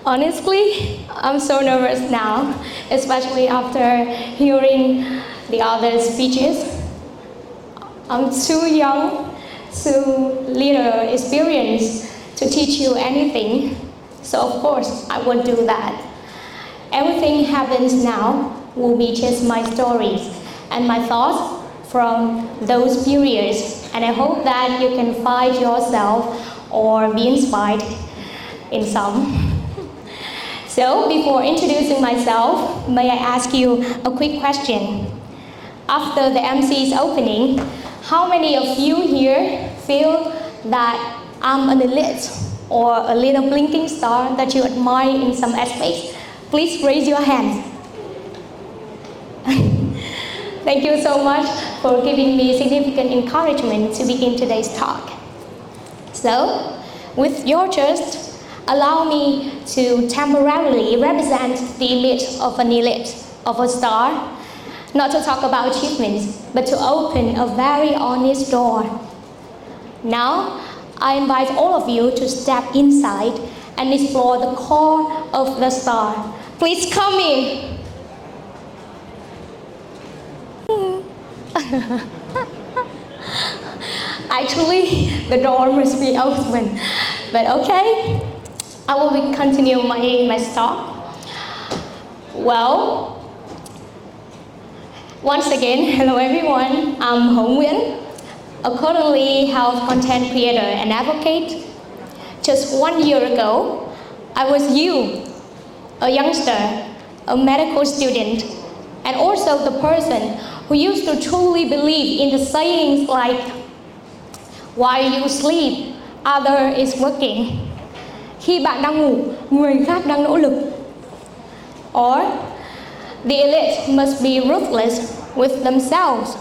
Honestly, I'm so nervous now, especially after hearing the other speeches. I'm too young, too little experience to teach you anything, so of course I won't do that. Everything happens now will be just my stories and my thoughts from those periods, and I hope that you can find yourself or be inspired in some. So before introducing myself, may I ask you a quick question? After the MC's opening, how many of you here feel that I'm an elite or a little blinking star that you admire in some aspects? Please raise your hands. Thank you so much for giving me significant encouragement to begin today's talk. So, with your trust, allow me to temporarily represent the image of an elite, of a star, not to talk about achievements, but to open a very honest door. Now, I invite all of you to step inside and explore the core of the star. Please come in. Actually, the door must be open, but okay, I will continue my talk. Well, once again, hello everyone, I'm Nguyễn, a currently health content creator and advocate. Just 1 year ago, I was you, a youngster, a medical student, and also the person who used to truly believe in the sayings like, while you sleep, other is working. Khi bạn đang ngủ, người khác đang nỗ lực. Or, the elite must be ruthless with themselves.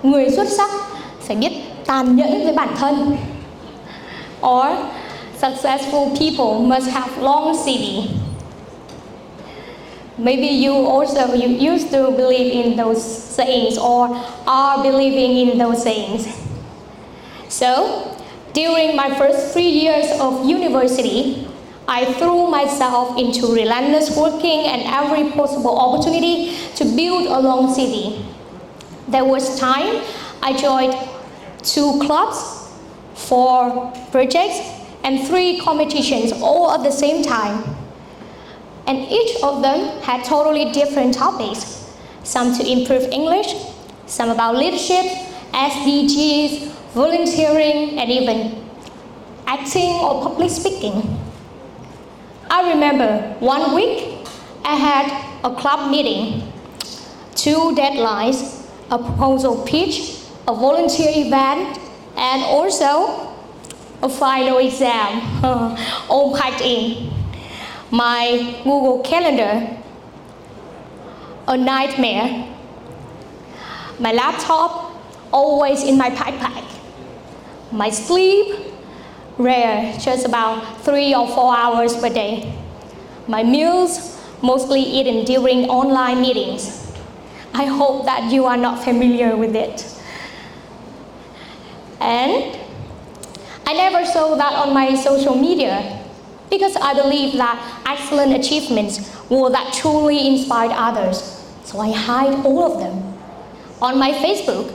Người xuất sắc phải biết tàn nhẫn với bản thân. Or, successful people must have long CV. Maybe you used to believe in those sayings or are believing in those sayings. So, during my first 3 years of university, I threw myself into relentless working and every possible opportunity to build a long CV. There was time I joined 2 clubs, 4 projects, and 3 competitions all at the same time. And each of them had totally different topics. Some to improve English, some about leadership, SDGs, volunteering, and even acting or public speaking. I remember 1 week I had a club meeting, 2 deadlines, a proposal pitch, a volunteer event, and also a final exam, all packed in. My Google Calendar, a nightmare. My laptop, always in my backpack. My sleep, rare, just about 3 or 4 hours per day. My meals, mostly eaten during online meetings. I hope that you are not familiar with it. And I never saw that on my social media because I believe that excellent achievements will that truly inspire others. So I hide all of them. On my Facebook,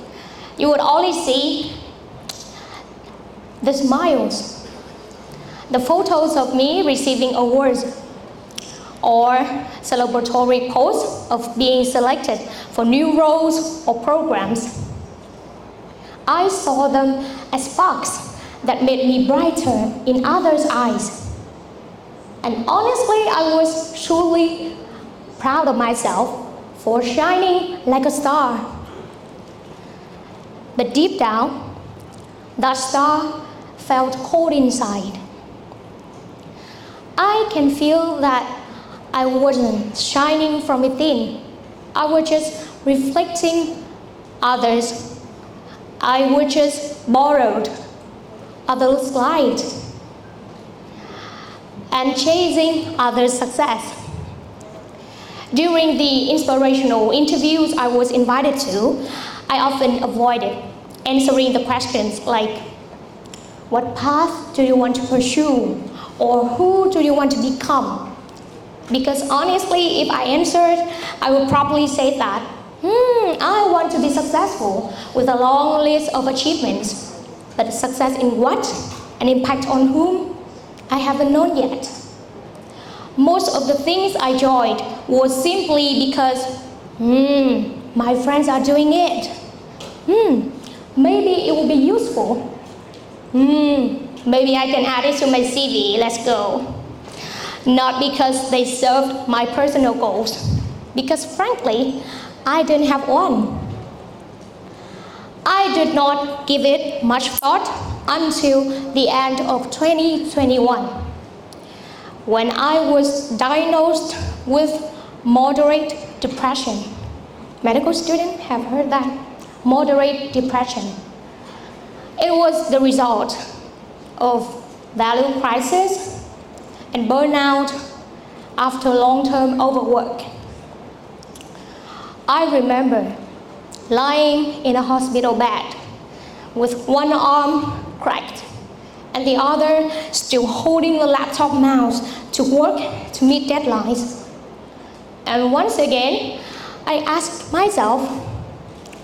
you would only see the smiles, the photos of me receiving awards, or celebratory posts of being selected for new roles or programs. I saw them as sparks that made me brighter in others' eyes. And honestly, I was truly proud of myself for shining like a star. But deep down, that star felt cold inside. I can feel that I wasn't shining from within. I was just reflecting others. I was just borrowed others' light and chasing others' success. During the inspirational interviews I was invited to, I often avoided answering the questions like, what path do you want to pursue? Or who do you want to become? Because honestly, if I answered, I would probably say that, I want to be successful with a long list of achievements. But success in what and impact on whom? I haven't known yet. Most of the things I joined was simply because, my friends are doing it. Maybe it will be useful. Maybe I can add it to my CV, let's go. Not because they served my personal goals, because frankly, I didn't have one. I did not give it much thought until the end of 2021, when I was diagnosed with moderate depression. Medical students have heard that, moderate depression. It was the result of value crisis and burnout after long-term overwork. I remember lying in a hospital bed with one arm cracked and the other still holding the laptop mouse to work to meet deadlines. And once again, I asked myself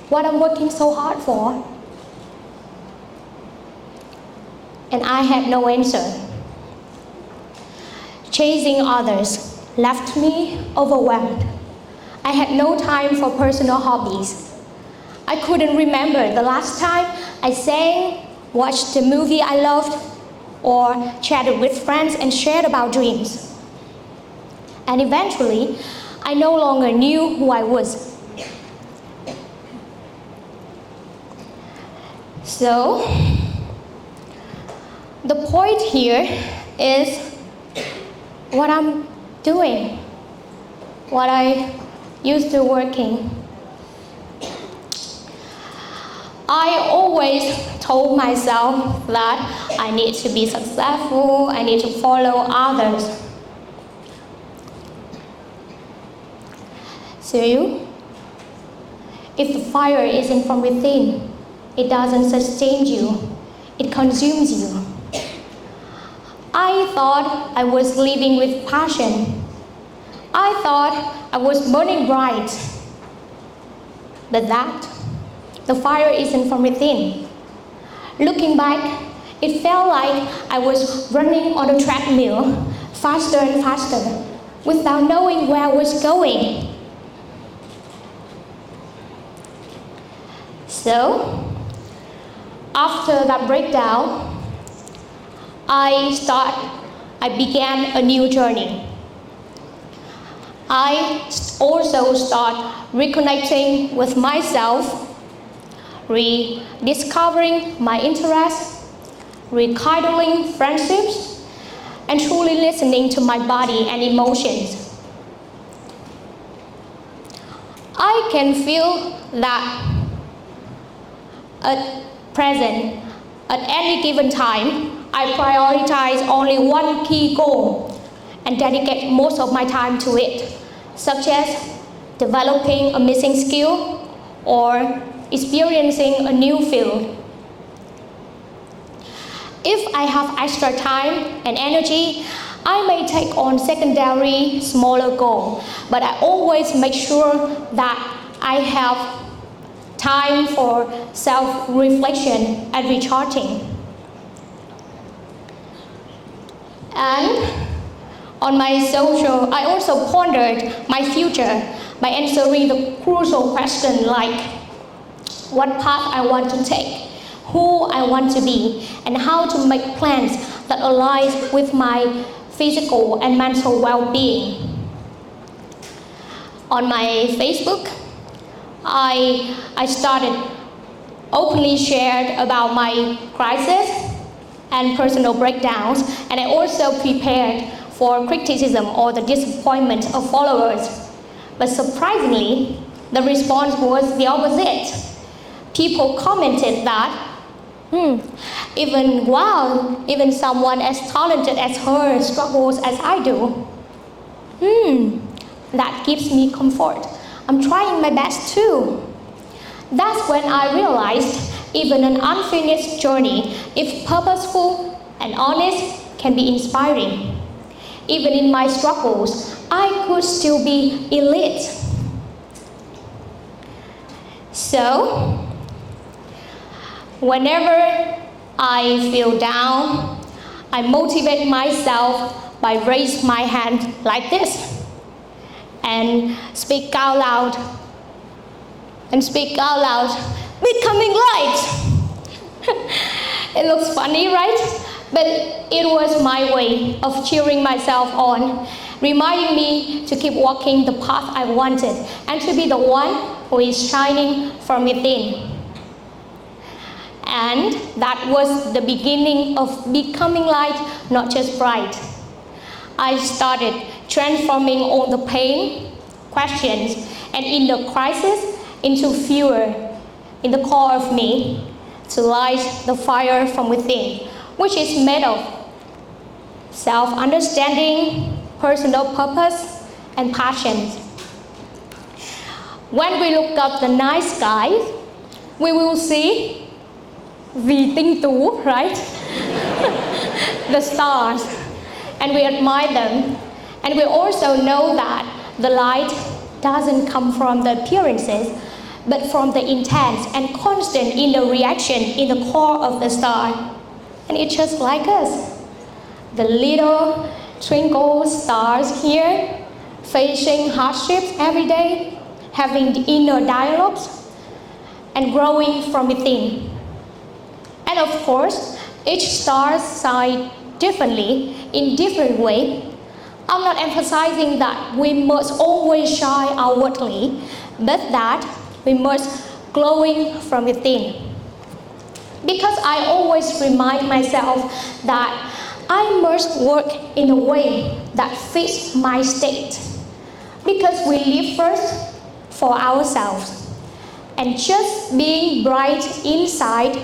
what I'm working so hard for. And I had no answer. Chasing others left me overwhelmed. I had no time for personal hobbies. I couldn't remember the last time I sang, watched a movie I loved, or chatted with friends and shared about dreams. And eventually, I no longer knew who I was. So, the point here is what I'm doing, what I used to working. I always told myself that I need to be successful, I need to follow others. So, if the fire isn't from within, it doesn't sustain you, it consumes you. I thought I was living with passion. I thought I was burning bright. But the fire isn't from within. Looking back, it felt like I was running on a treadmill, faster and faster, without knowing where I was going. So, after that breakdown, I began a new journey. I also start reconnecting with myself, rediscovering my interests, rekindling friendships, and truly listening to my body and emotions. I can feel that at present, at any given time, I prioritize only one key goal and dedicate most of my time to it, such as developing a missing skill or experiencing a new field. If I have extra time and energy, I may take on secondary, smaller goals, but I always make sure that I have time for self-reflection and recharging. And on my social, I also pondered my future by answering the crucial question like, what path I want to take, who I want to be, and how to make plans that align with my physical and mental well-being. On my Facebook, I started openly shared about my crisis and personal breakdowns, and I also prepared for criticism or the disappointment of followers. But surprisingly, the response was the opposite. People commented that, even someone as talented as her struggles as I do. That gives me comfort. I'm trying my best too. That's when I realized even an unfinished journey, if purposeful and honest, can be inspiring. Even in my struggles, I could still be elite. So, whenever I feel down, I motivate myself by raising my hand like this and speak out loud. Becoming light. It looks funny, right? But it was my way of cheering myself on, reminding me to keep walking the path I wanted and to be the one who is shining from within. And that was the beginning of becoming light, not just bright. I started transforming all the pain, questions, and inner crisis into fuel in the core of me to light the fire from within, which is made of self-understanding, personal purpose, and passion. When we look up the night sky, we will see vì tinh tú, right? The stars, and we admire them. And we also know that the light doesn't come from the appearances, but from the intense and constant inner reaction in the core of the star. And it's just like us. The little twinkle stars here, facing hardships every day, having the inner dialogues, and growing from within. And of course, each star shines differently in different way. I'm not emphasizing that we must always shine outwardly, but that we must glowing from within. Because I always remind myself that I must work in a way that fits my state. Because we live first for ourselves. And just being bright inside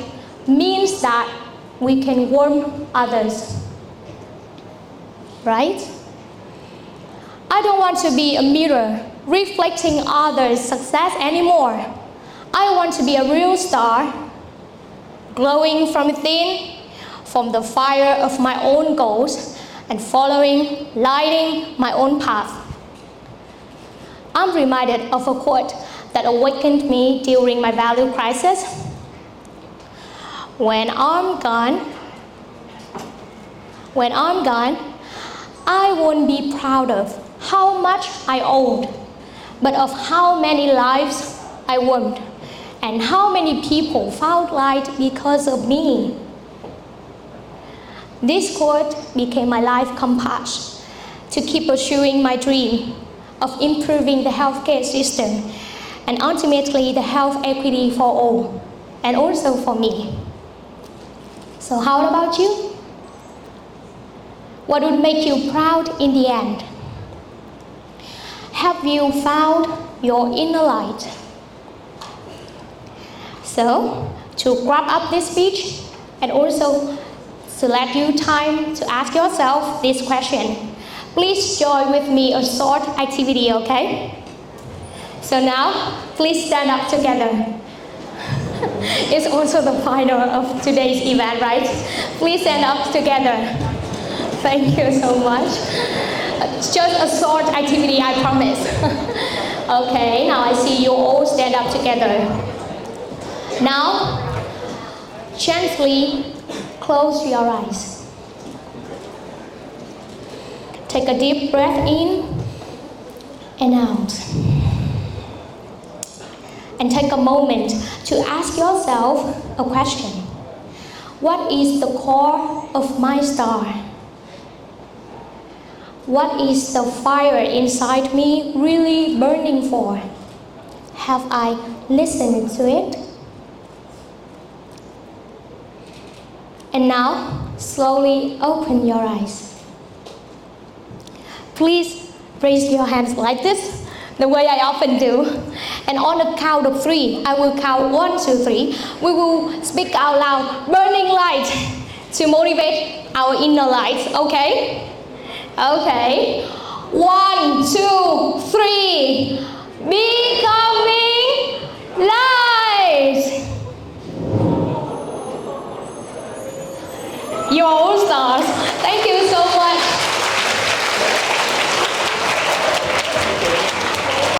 means that we can warm others. Right? I don't want to be a mirror reflecting others' success anymore. I want to be a real star, glowing from within, from the fire of my own goals, and lighting my own path. I'm reminded of a quote that awakened me during my value crisis. When I'm gone, I won't be proud of how much I owed, but of how many lives I warmed, and how many people found light because of me. This quote became my life compass to keep pursuing my dream of improving the healthcare system and ultimately the health equity for all, and also for me. So how about you? What would make you proud in the end? Have you found your inner light? So, to wrap up this speech, and also to let you time to ask yourself this question, please join with me a short activity, okay? So now, please stand up together. It's also the final of today's event, right? Please stand up together. Thank you so much. It's just a short activity, I promise. Okay, now I see you all stand up together. Now, gently close your eyes. Take a deep breath in and out. And take a moment to ask yourself a question. What is the core of my star? What is the fire inside me really burning for? Have I listened to it? And now, slowly open your eyes. Please raise your hands like this, the way I often do. And on the count of 3, I will count 1, 2, 3. We will speak out loud, burning light, to motivate our inner light, okay? Okay. 1, 2, 3. Becoming light. You all